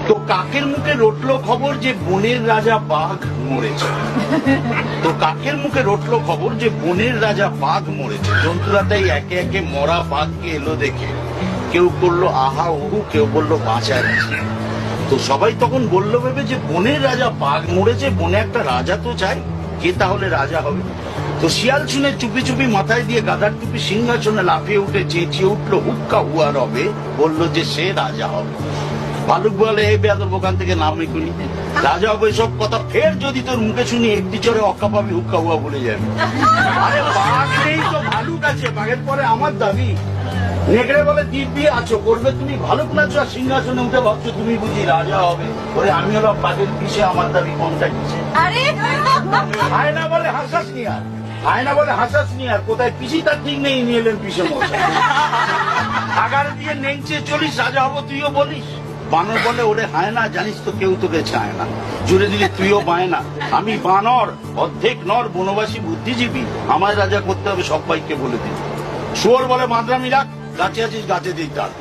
তো কাকের মুখে রটলো খবর যে বনের রাজা বাঘ মরেছে। তো কাকের মুখে রটলো খবর যে বনের রাজা বাঘ মরেছে। জন্তুরা তাই একে একে মরা বাঘকে এলো দেখে, কেউ করলো আহা ওহু, কেউ বললো বাঁচাচ্ছি। তো সবাই তখন বললো ভেবে যে বনের রাজা বাঘ মরেছে, বনে একটা রাজা তো চাই, কে তাহলে রাজা হবে। তো শিয়াল শুনে চুপি চুপি মাথায় দিয়ে গাধার টুপি সিংহাসনে লাফিয়ে উঠে চেঁচিয়ে উঠলো হুক্কা হুয়া রবে, বললো যে সে রাজা হবে। ভালুক বলে এই বেয়াদব ওখান থেকে নাম এখুনি, রাজা হবে সব কথা ফের যদি তোর মুখে শুনি একটি চড়ে অক্কা পাবি হুক্কা হুয়া বলে যাবে। আরে বাঘ নেই তো ভালুক আছে, বাঘের পরে আমার দাবি। নেকড়ে বলে দিব্যি আছো, করবে তুমি ভালুক নাচো আর সিংহাসনে উঠে ভাবছো তুমি বুঝি রাজা হবে। ওরে আমি হলাম বাঘের পিছে, আমার দাবি কোনটা কিসে। আয়না বলে হাসাস নি আর, আয়না বলে হাসাস নি আর, কোথায় পিসি তার ঠিক নেই, নিয়ে এলেন পিসে মশা। আগার দিয়ে নেংচে চলিস রাজা হবো তুইও বলিস। বানর বলে ওরে হায় না, জানিস তো কেউ তোকে চায় না, জুড়ে দিলে তুইও পায় না। আমি বানর অর্ধেক নর বনবাসী বুদ্ধিজীবী, আমার রাজা করতে হবে সবাইকে বলে দিই। শুয়োর বলে মাদ্রামি রাখ, গাছে আছিস গাছে দিই ডাক,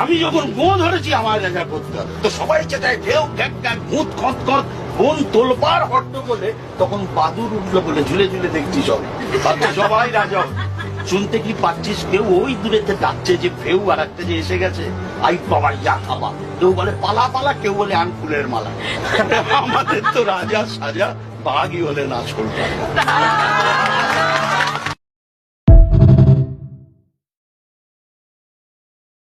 আমি যখন গো ধরেছি আমার রাজা করতে হবে। তো সবাই চেতায় ঢেউ ক্যাক ক্যাক ভূত খত খত, বন তোলপাড় হট্ট বলে। তখন বাদুর উঠলো বলে ঝুলে ঝুলে দেখছি সব, সবাই রাজা হবে। শুনতে কি পাচ্ছিস কেউ ওই দূরেতে ডাকছে যে ফেউ আর একটা যে এসে গেছে, আই বাবা ইয়া খাবা। কেউ বলে পালা পালা, কেউ বলে আনফুলের মালা। আমাদের তো রাজা সাজা, বাঘই হলে না চলবে।